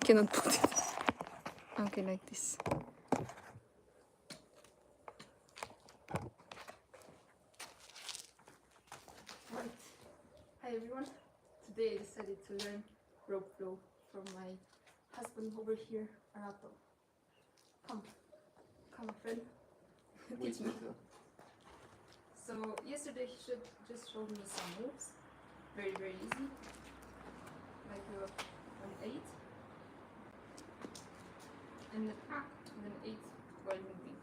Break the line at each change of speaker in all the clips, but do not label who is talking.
cannot put it. Okay, like this. Right. Hi everyone. Today I decided to learn rope flow from my husband over here, Renato. Come, my friend. Teach me. So yesterday he just showed me some moves, very easy, like an 8 and then 8 while moving.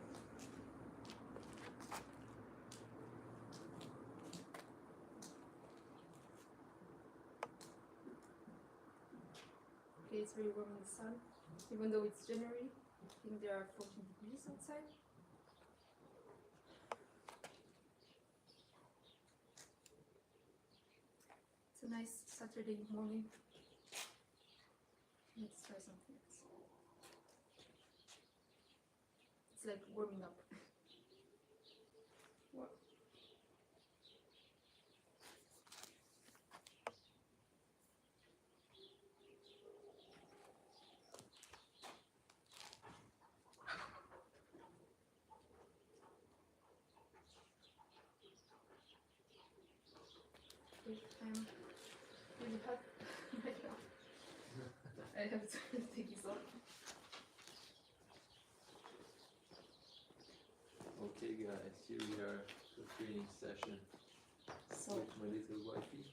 Okay, it's very warm in the sun, even though it's January. I think there are 14 degrees outside. It's a nice Saturday morning. Let's try something else. It's like warming up. What? I'm really hot right now. I have to take this off.
Okay guys, here we are for training session with my little wifey.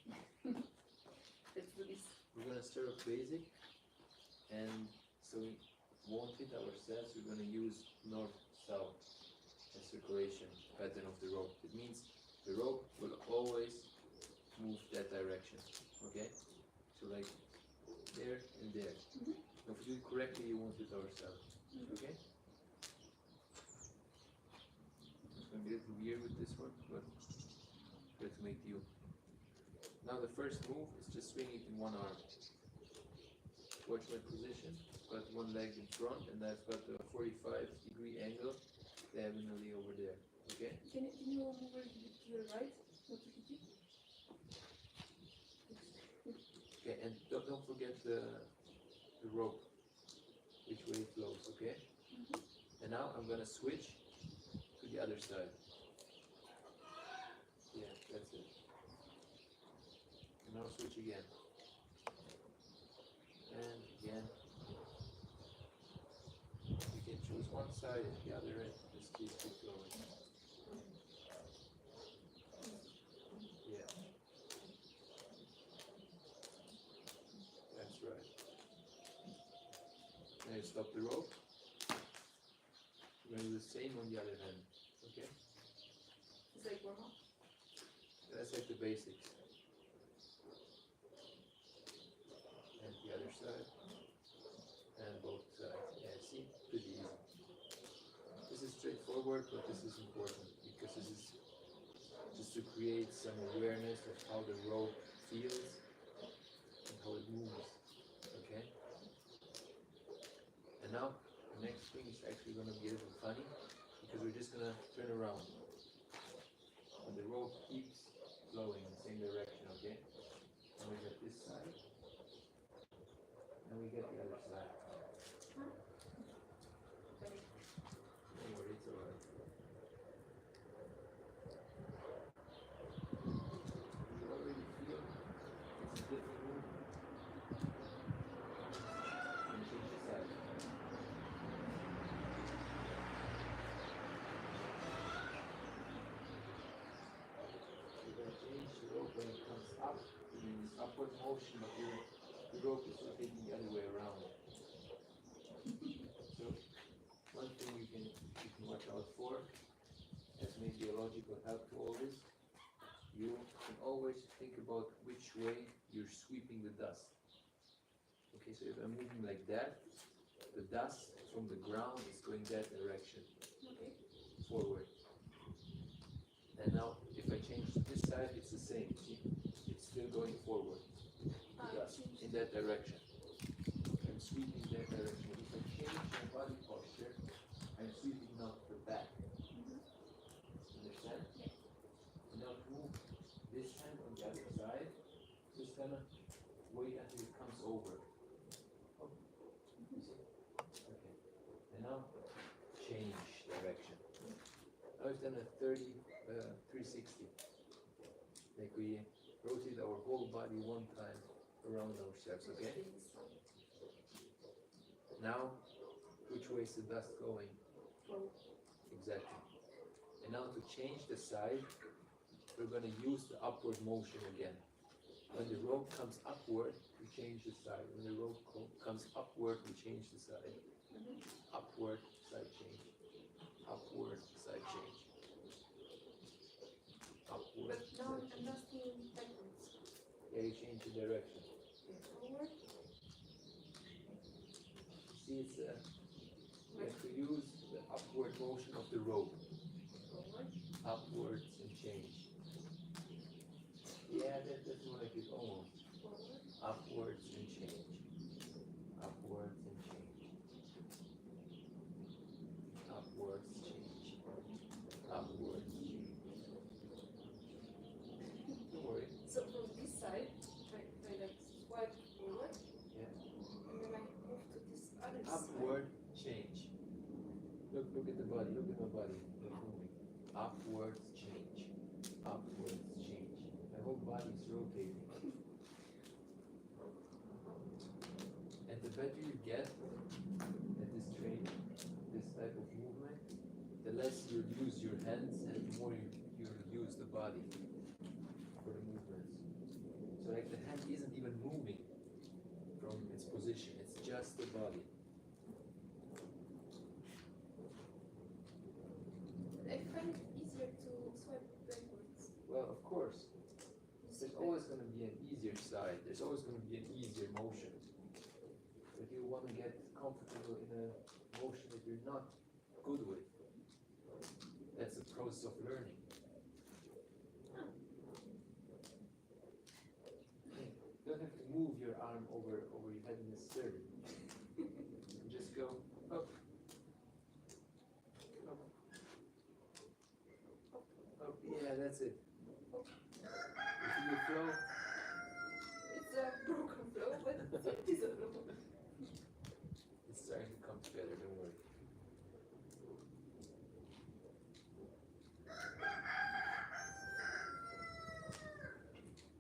Let's do this.
We're gonna start off basic, and so we won't hit ourselves. We're gonna use north-south as circulation pattern of the rope. It means the rope will always move that direction. Okay? So like there and there. If we do it correctly, you won't hit ourselves. Okay? It's gonna be a little weird with this one, but try to make you. Now the first move is just swing it in one arm. Watch my position. I've got one leg in front and I've got a 45-degree angle diagonally over there. Okay?
Can you move a little bit to the right? Not to hit you?
Okay, and don't forget the rope, which way it flows, okay? And now I'm gonna switch to the other side. Yeah, that's it. And now switch again. And again. You can choose one side and the other end, just keep flowing. Yeah. That's right. Now you stop the rope. We're going to do the same on the other hand. Okay?
It's like warm up.
That's like the basics. And the other side. And both sides. Yeah, see? Pretty easy. This is straightforward, but this is important because this is just to create some awareness of how the rope feels and how it moves. Okay? And now, the next thing is actually going to be a little funny because we're just going to turn around. And the rope keeps flowing in the same direction, okay? And we get this side. And we get the other side. Don't worry, it's alright. You already feel it's a different move. And change the side. Change the rope when it comes up, it means upward motion, but the rope is rotating the other way around. So one thing you can watch out for, as maybe a logical help to all this, you can always think about which way you're sweeping the dust. Okay, so if I'm moving like that, the dust from the ground is going that direction.
Okay.
Forward. And now, if I change to this side, it's the same. See? It's still going forward. The dust in that direction. I'm sweeping that direction. If I change my body posture, I'm sweeping now to the back. Understand? And now to move this hand on the other side, just gonna wait until it comes over. Now we've done a 360. Like we rotate our whole body one time around ourselves, okay? Now, which way is the dust going?
Forward.
Exactly. And now to change the side, we're going to use the upward motion again. When the rope comes upward, we change the side. When the rope comes upward, we change the side. Upward, side change. Upward, side change. Upward,
But now
side
I'm
change.
dusting backwards.
Yeah, you change the direction.
Forward.
See, it's we have to use the upward motion of the rope.
Forward.
Upwards and change. Yeah, that's more like it almost.
Forward.
Upwards and change. Upwards and change. Upwards, change. Upwards, change. Don't worry.
So from this side, I like swipe forward.
Yeah.
And then I move to this other side.
Upward, change. Look at the body. Look at my body. Look moving. Upwards, change. Upwards, change. My whole body is rotating. And the better you get at this training, this type of movement, the less you use your hands and the more you use the body for the movements. So like the hand isn't even moving from its position, it's just the body.
I find it easier to swipe backwards.
Well, of course, there's always going to be an easier side, there's always going to be an easier motion. If you want to get comfortable in a motion that you're not good with, that's the process of learning. You don't have to move your arm over your head necessarily. You just go up. Up. Up. Yeah, that's it. You see the flow?
It's a broken flow, but it is a flow.
It's starting to come together, don't worry.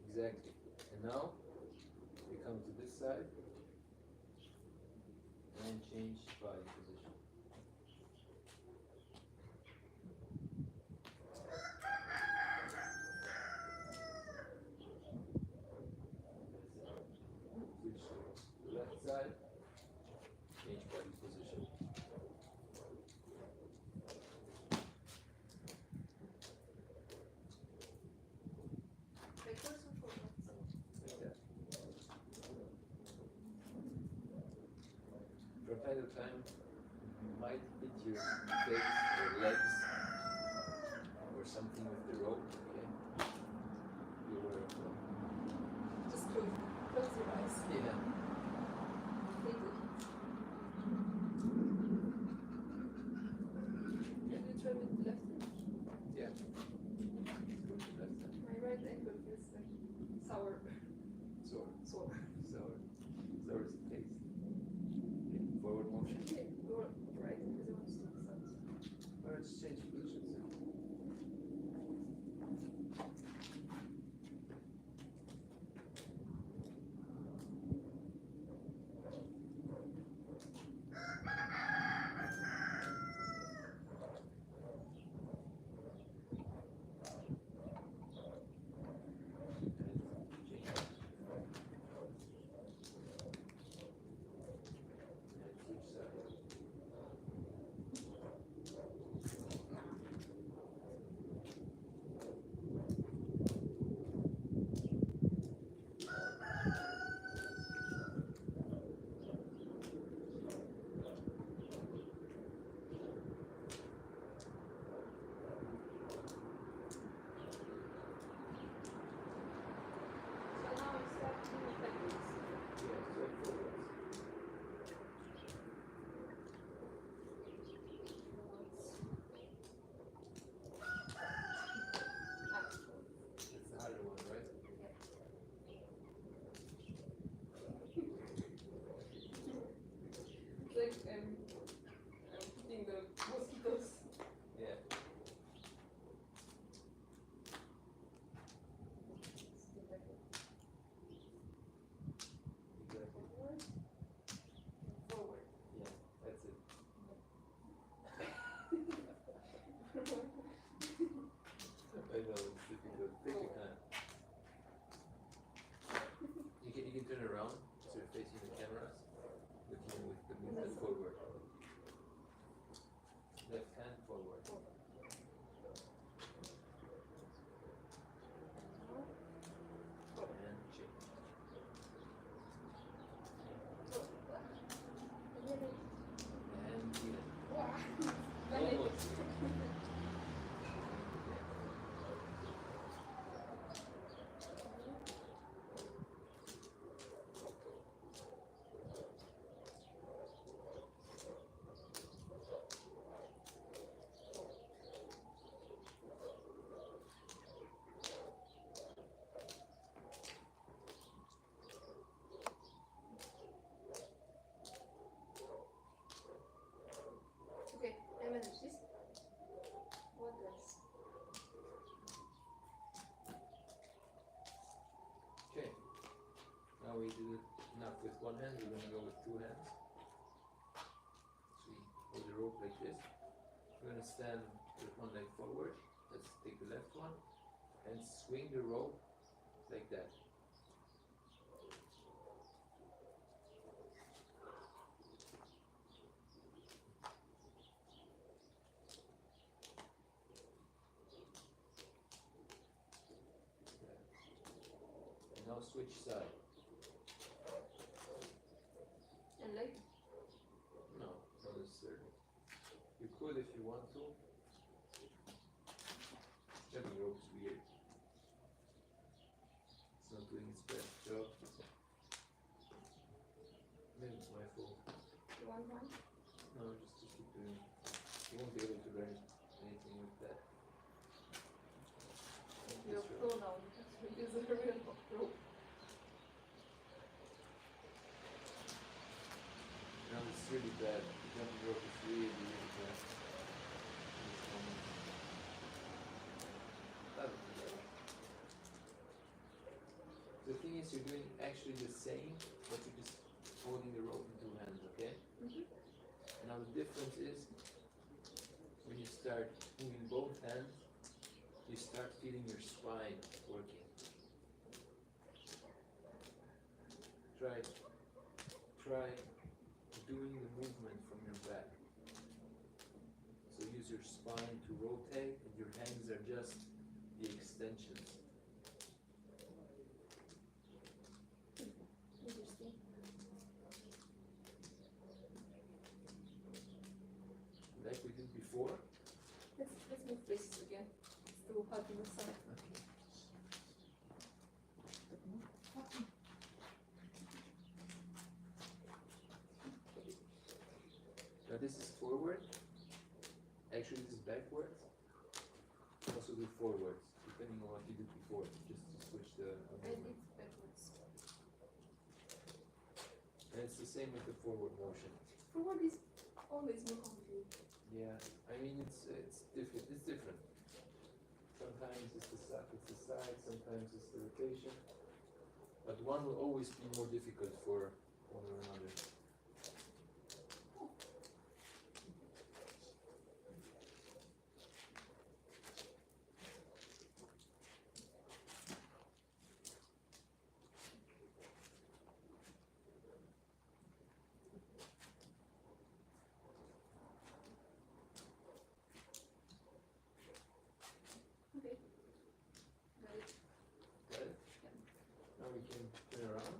Exactly. And now, we come to this side and change body position. Switch to the left side, change body position.
Backwards or forwards?
Like that. From time to time, you might hit your face or legs or something with the rope, okay? Be aware of that.
Just close your eyes.
Yeah.
Feel the heat. Can you try with the left hand?
Yeah. Go to the left side.
My right ankle feels like sour.
Sore.
Sore.
Sour. Sour is the taste. Okay. Forward motion.
Okay, or right, because I want to stop sounds.
Or just change now we do it not with one hand, we're gonna go with two hands. So we hold the rope like this. We're gonna stand with one leg forward. Let's take the left one and swing the rope like that. And now switch side.
And leg.
No, not necessarily. You could if you want to. Jumping rope is weird. It's not doing its best job. Maybe it's my fault.
You want one?
No, just keep doing it. You won't be able to learn anything with that.
You're
This
pro
rope.
now. You use a real rope.
No, it's really bad. The jumping rope is really, really bad. In this moment. That'll be better. The thing is, you're doing actually the same, but you're just holding the rope in two hands, okay?
Mm-hmm.
Now the difference is, when you start moving both hands, you start feeling your spine working. Try doing the movement from your back. So use your spine to rotate, and your hands are just the extensions.
Interesting.
Like we did before.
Let's move places again. It's too hot in the sun.
Okay. Now this is forward. Actually, this is backwards. Also do forwards, depending on what you did before. Just to switch the
I
movement.
did backwards.
And it's the same with the forward motion.
Forward is always more complicated.
Yeah, I mean it's different. It's different. Sometimes it's the side. Sometimes it's the rotation. But one will always be more difficult for one or another.
Okay. Got it.
Got it? Now we can turn around.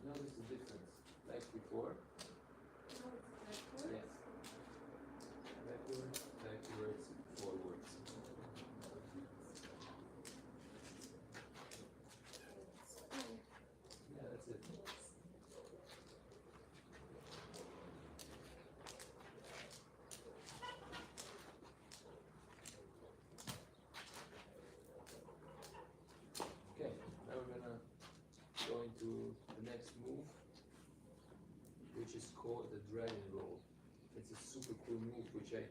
Notice the difference. Like before.
Now it's backwards.
Yes. Backwards, forwards.
Spine.
Yeah, that's it.
Yes.
Okay, now we're gonna go into the next move, which is called the dragon roll. It's a super cool move, which I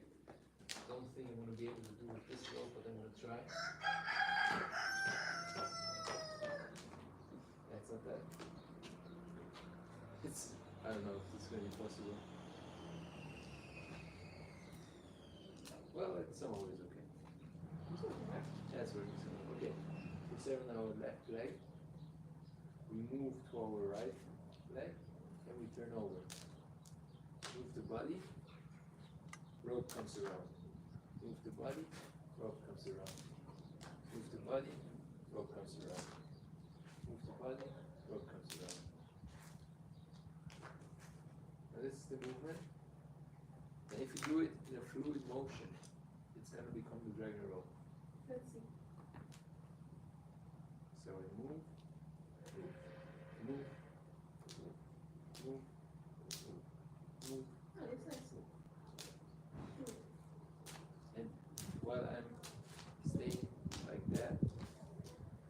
don't think I'm gonna be able to do with this rope, but I'm gonna try. That's not bad. It's, I don't know if it's gonna be possible. Well, it's somehow it's okay. That's what it's okay. We start on our left leg. We move to our right leg and we turn over. Move the body, rope comes around. Move the body, rope comes around. Move the body, rope comes around. Move the body, rope comes around. Now this is the movement. And if you do it in a fluid motion, it's gonna become the dragon roll.
Let's see.
So we move, move, move, move.
Oh, it's nice.
And while I'm staying like that,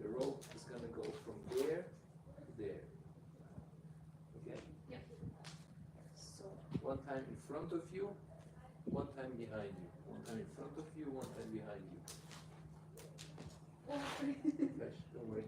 the rope is gonna go from there to there. Okay?
Yeah. So
One time in front of you, one time behind you. One time in front of you, one time behind you.
oh,
Flash, don't worry.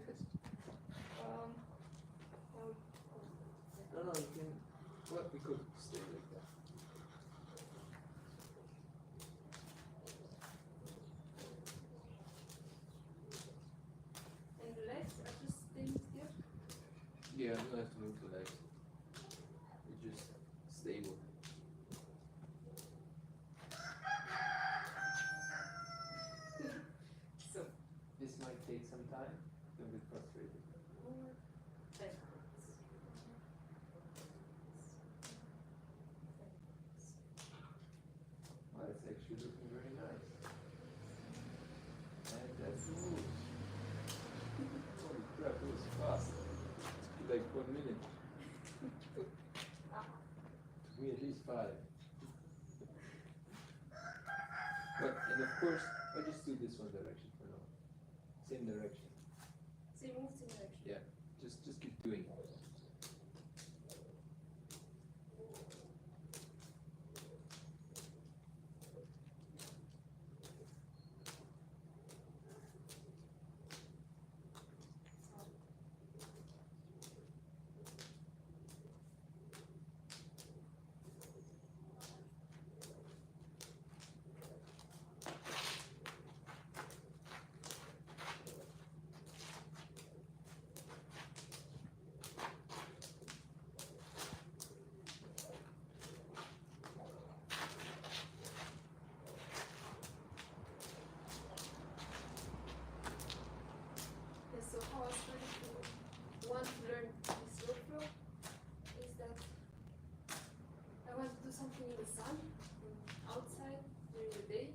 Yeah, you don't have to move the legs. You're just stable.
So,
This might take some time. Don't get frustrated.
more backwards.
Well, it's actually looking very nice. And that's the move. Holy crap, it was fast. Took like 1 minute.
Ah,
Took me at least 5. But, and of course, I just do this one direction for now. Same direction.
so you move in direction.
Yeah, just keep doing it.
Yeah, so how I started to want to learn this workflow is that I want to do something in the sun, outside during the day,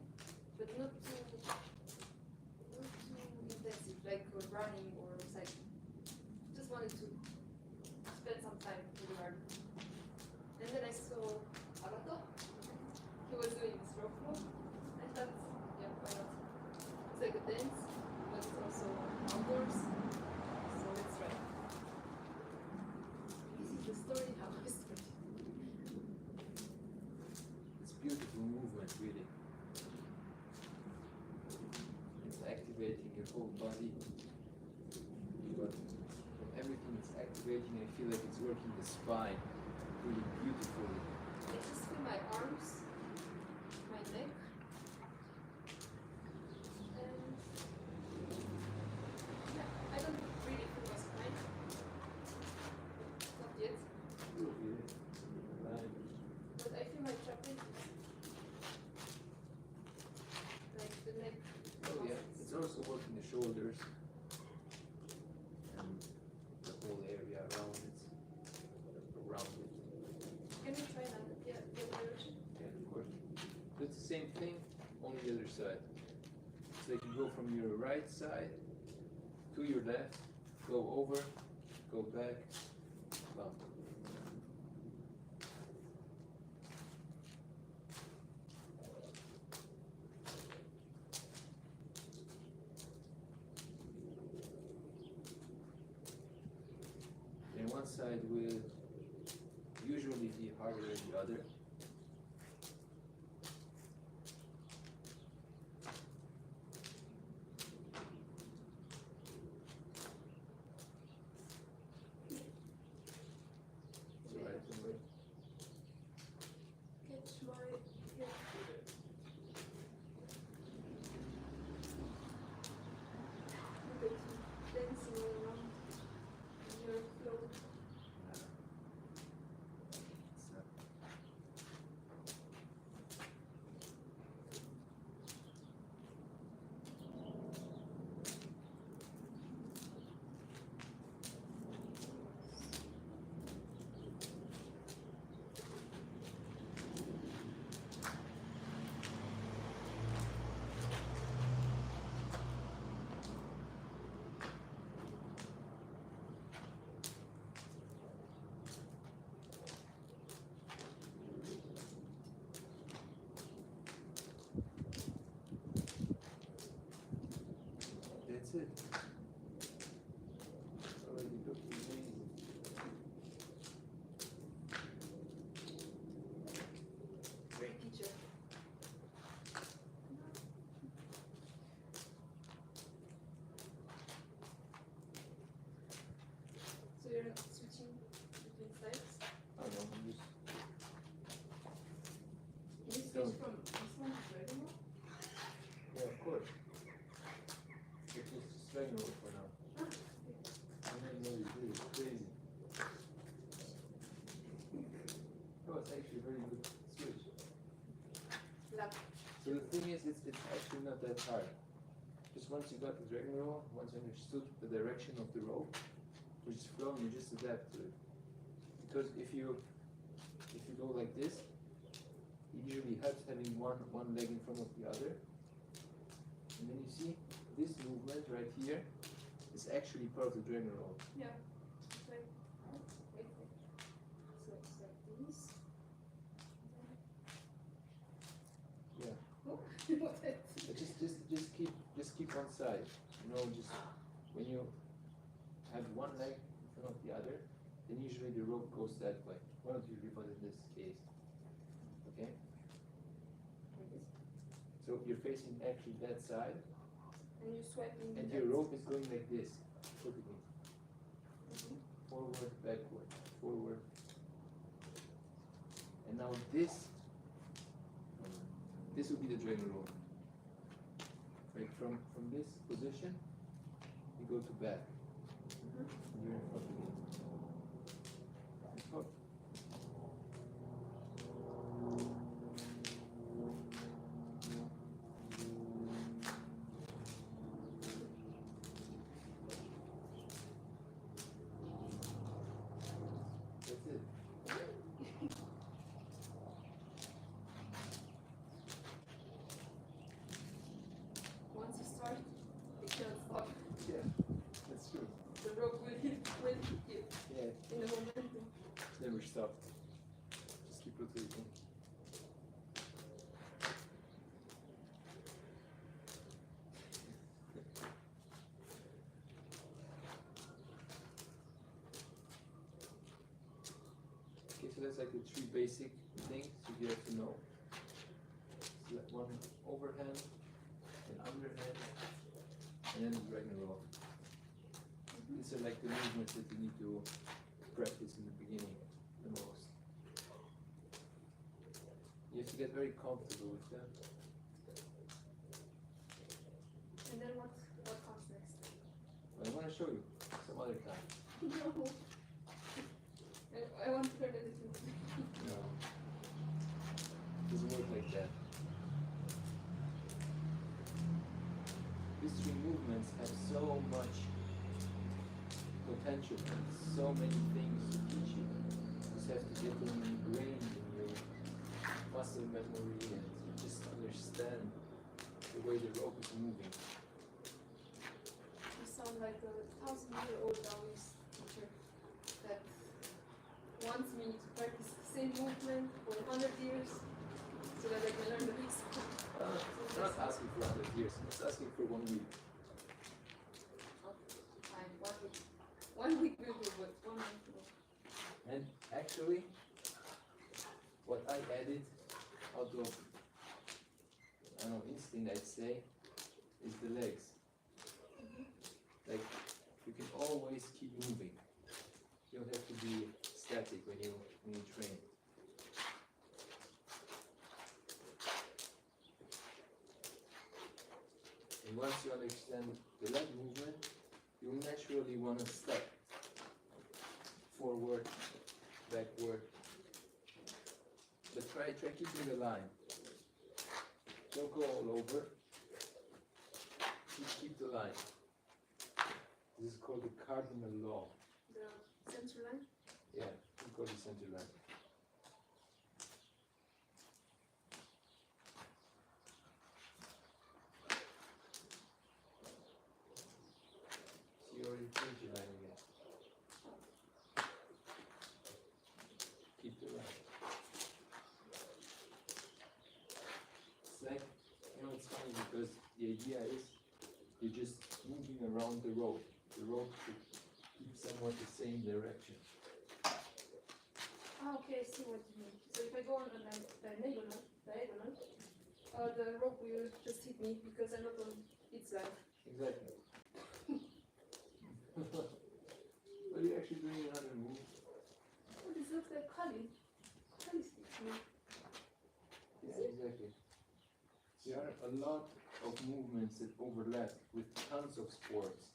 but not too intensive, like running or cycling. Just wanted to spend some time in the garden. And then I saw Arato. He was doing this workflow. I thought, yeah, why not? It's like a dance, but it's also outdoors. So let's try. This is the story how I started.
It's beautiful movement, really. It's activating your whole body. But from everything it's activating, I feel like it's working the spine really beautifully.
I just feel my arms, my neck, and yeah, I don't really feel my spine. Not yet,
You'll feel it. Right.
but I feel my trapezius. Like the neck.
Oh yeah, it's also working the shoulders and the whole area around it.
Can you try that? Yeah, the other direction.
Yeah, of course. Do the same thing, only the other side. So you go from your right side to your left, go over, go back, bump. And one side will usually be harder than the other. So right away.
Catch my yeah. Look at you dancing all around your flow.
That's it. Already looked amazing.
Great teacher. So you're not switching between sides?
I don't know, I'm just
Can you switch
Don't.
from this one to the other one?
yeah, of course. It's just a straight over for now.
Ah,
I didn't know you did. It's crazy. it's actually not that hard. Just once you got the dragon roll, once you understood the direction of the rope, which is flowing, you just adapt to it. Because if you go like this, it usually helps having one leg in front of the other. And then you see this movement right here is actually part of the dragon roll.
Yeah. It's like, wait. So it's like this.
Yeah.
Oh, what is it?
Just keep one side. You know, just when you have one leg in front of the other, then usually the rope goes that way. Well, not usually, but in this case. Okay?
Like this.
So you're facing actually that side,
And you swipe in
and
that.
your rope is going like this. Look at me.
Mhm.
Forward, backward, forward. And now this will be the dragon roll. Right, from this position, you go to back.
Mhm.
And you're in front again. Hook. That's it.
Once you start, you can't stop.
Yeah, that's true.
The rope will hit you
Yeah,
in the momentum.
never stop. Just keep rotating. Okay, so that's like the three basic things you have to know. So that one overhand, an underhand, and then the dragon roll. These are like the movements that you need to practice in the beginning the most. You have to get very comfortable with them.
And then what comes next?
But I want to show you some other time.
No. I want to learn anything.
No. It doesn't work like that. These three movements have so much potential and so many things to teach you. You just have to get them ingrained in your muscle memory and just understand the way the rope is moving.
You sound like a 1,000-year-old Taoist teacher that wants me to practice the same movement for 100 years so that I can learn the basics.
I'm not asking for 100 years, I'm just asking for 1 week.
Fine, 1 week. 1 week will do, but 1 month no.
And actually, what I added out of, I don't know, instinct I'd say, is the legs. Like, you can always keep moving. You don't have to be static when you train. And once you understand the leg movement, you'll naturally want to step forward, backward. But try keeping the line. Don't go all over. Keep the line. This is called the cardinal law.
The center line?
Yeah, we call the center line. See, you already changed your line again. Keep the line. It's like, it's funny because the idea is you're just moving around the rope. The rope should keep somewhat the same direction.
Ah, okay, I see what you mean. So if I go on a diagonal, the rope will just hit me because I'm not on its line.
Exactly. What are you actually doing another move?
Oh, this looks like Kali. Kali stick to me.
Yeah, exactly. There are a lot of movements that overlap with tons of sports.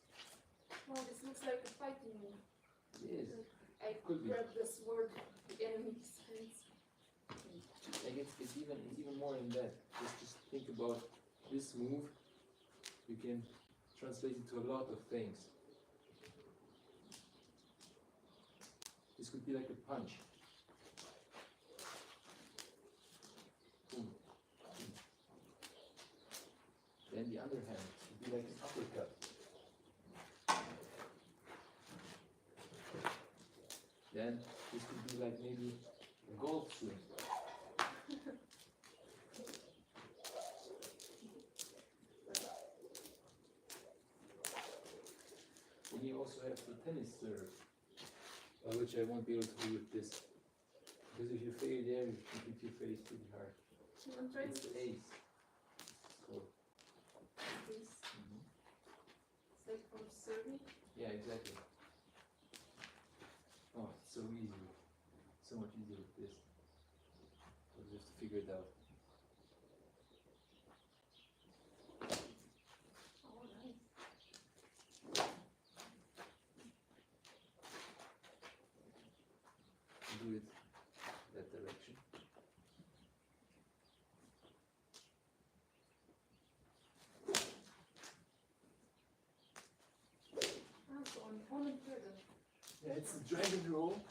Wow, this looks like a fighting move.
It is.
I
Could be.
grab the sword, the enemy's hands.
Like it's even more in that. Just think about this move you can translate into a lot of things. This could be like a punch. Boom. Boom. Then the other hand could be like an uppercut. Then this could be like maybe a golf swing. Then you also have the tennis serve, which I won't be able to do with this. Because if you fail there, you hit your face pretty hard.
You want to try
It's
this?
ace. So,
This. It's like from serving.
yeah, exactly. Oh, it's so easy. So much easier with this. But we have to figure it out.
Oh, nice.
Do it that direction.
Ah, so on and further.
Yeah, it's a dragon roll.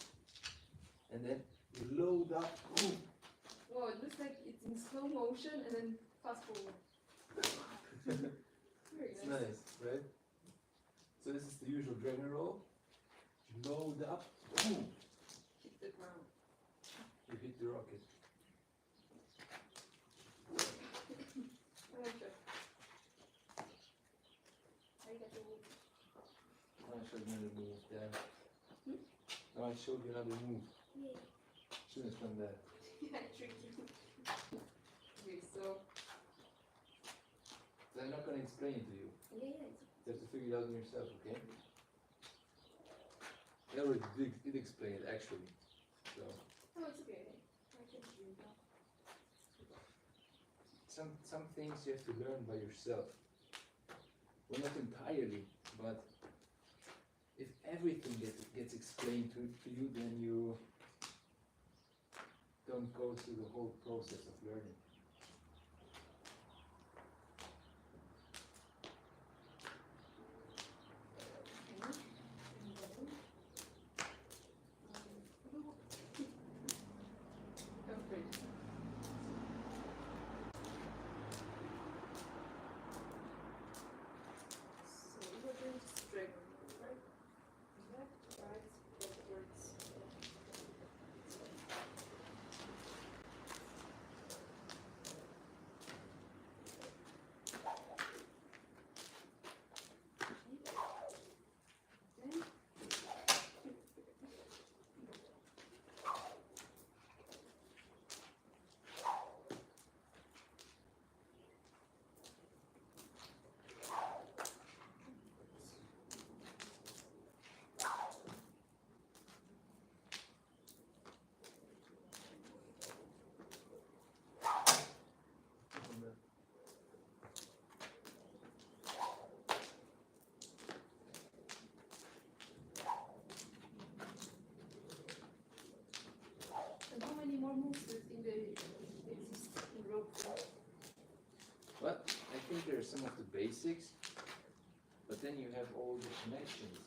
And then you load up. Boom.
Whoa, it looks like it's in slow motion and then fast forward. Very
It's nice, right? So this is the usual dragon roll. You load up. Boom.
Hit the ground.
You hit the rocket.
I like that. I got the wood.
Now I showed you another move there. Now I showed you another move.
Yeah.
Shouldn't have done that.
Yeah, tricky. Okay, so.
So I'm not going to explain it to you.
Yeah,
You have to figure it out yourself, okay? I already did explain it actually. So
oh, it's okay. I can do it now.
some things you have to learn by yourself. Well, not entirely, but if everything gets explained to you, then you don't go through the whole process of learning.
And how many more moves in the exist in rope?
Well, I think there are some of the basics, but then you have all the connections.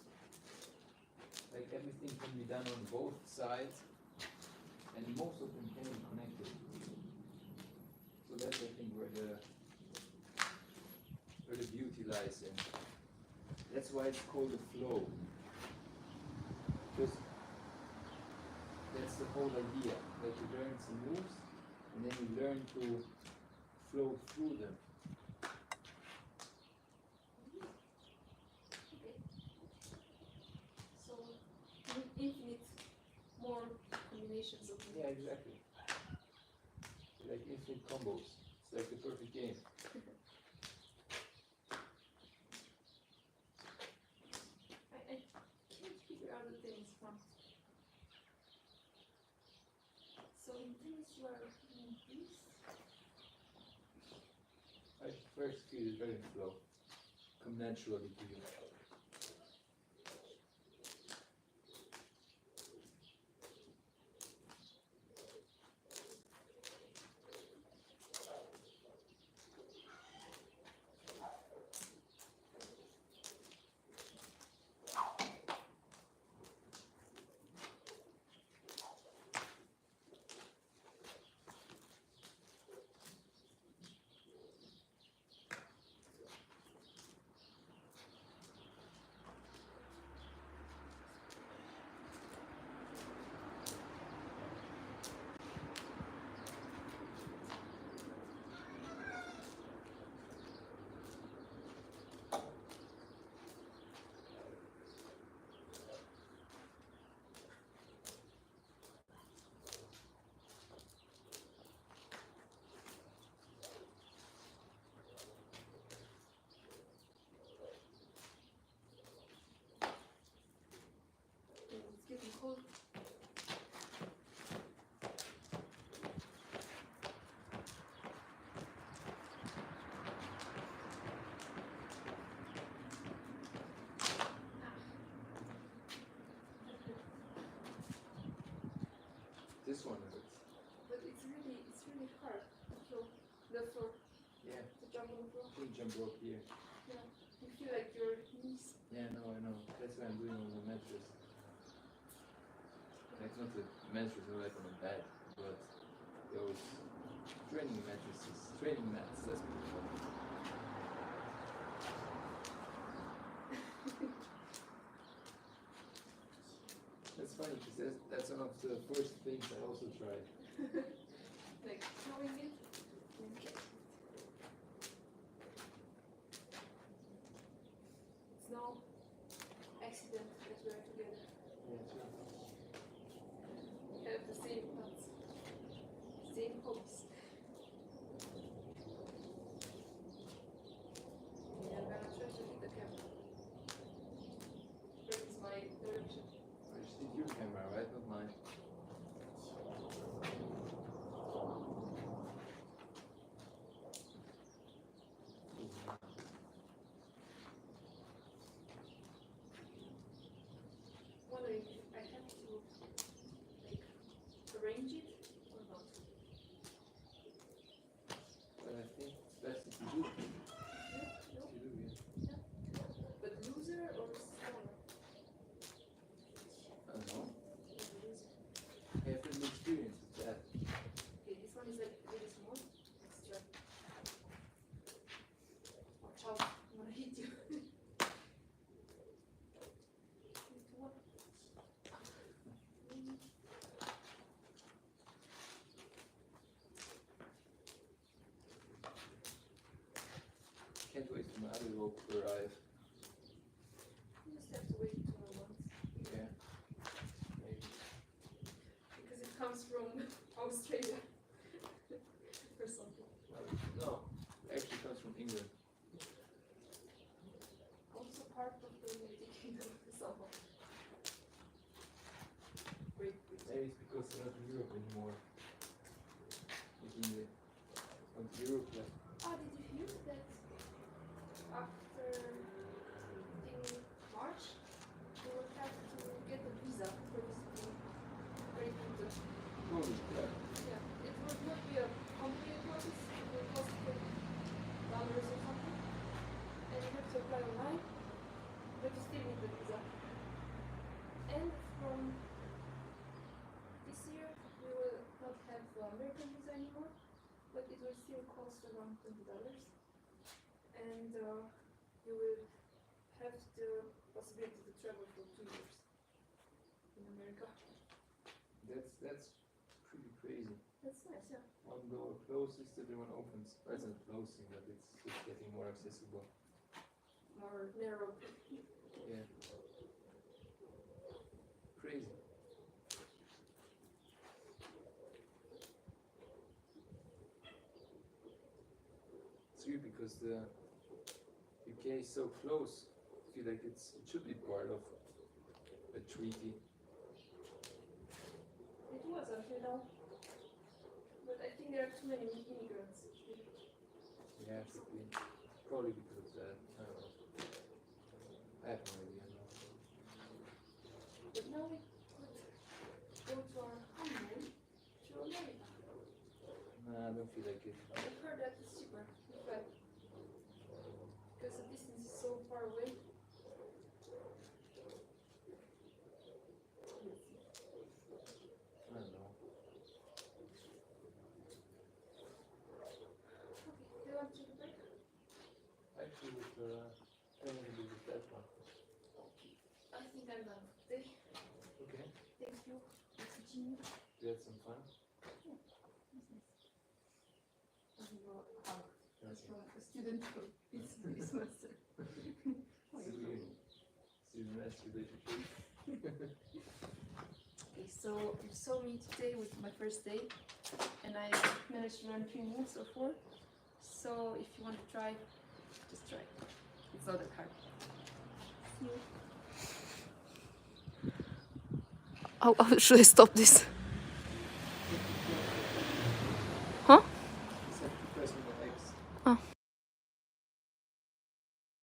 Like everything can be done on both sides, and most of them can be connected. So that's, I think, where the beauty lies in. That's why it's called a flow. Because that's the whole idea. Like you learn some moves, and then you learn to flow through them.
Okay. So infinite more combinations of moves.
Yeah, exactly. Like infinite combos. It's like the perfect game.
I can't figure out the things from. So in tennis you are doing this.
I first feel it very flow. Come naturally to you. king jump rope here.
Yeah. You feel like your knees.
Yeah, I know. That's why I'm doing on the mattress. Like not the mattress, or like on a bed, but those training mattresses, training mats. That's what it's called. That's funny because that's one of the first things I also tried.
Like throwing it. And catch it. It's no accident that we are together.
Yeah, sure.
We have the same thoughts, same hopes. Yeah, I'm gonna try to hit the camera. Practice my direction.
I just did your camera, right? Not mine.
Wondering if I have to like arrange it or not.
But I think it's best if you do.
No? No?
If you do, yeah.
But loser or smaller?
I don't know.
Loser.
I have little experience with that.
Okay, this one is like really small. Let's try. Watch out, I'm gonna hit you. 3, 2, 1.
Can't wait for my other rope to arrive.
You just have to wait 2 more months
Yeah. Maybe.
because it comes from Australia or something.
No, it actually comes from England.
Also part of the United Kingdom somehow. Great.
Maybe it's because they're not in Europe anymore. Like in the Europe, like,
Ah, did you hear that after in March you will have to get a visa for visiting Great Britain?
holy crap.
Yeah, it will not be a complicated process. It will cost $10 or something, and you have to apply online, but you still need the visa. And from this year, we will not have American visa anymore, but it will still cost around $20, and you will have the possibility to travel for 2 years in America.
That's pretty crazy.
That's nice, yeah.
One door closes, the other one opens. Well, it's not closing, but it's just getting more accessible.
More narrow.
Yeah. Crazy. It's weird because the UK is so close. I feel like it should be part of a treaty.
It was until now, but I think there are too many immigrants.
Yeah, should be. Probably because of that. I don't know. I have no idea.
But now we could go to our honeymoon to America.
Nah, I don't feel like it.
I've heard that it's cheaper, but because the distance is so far away.
I don't know.
Okay, do you want to take a break?
Actually, with I want to do with that one.
I think I'm done for today.
Okay.
Thank you for teaching me.
You had some fun?
That's nice. And you were
That's
from a student for this semester.
Student-nice relationship.
Okay, so you saw me today with my first day, and I managed to learn 3 moves or 4. So if you want to try, just try. It's not that hard. See you.
How should I stop this?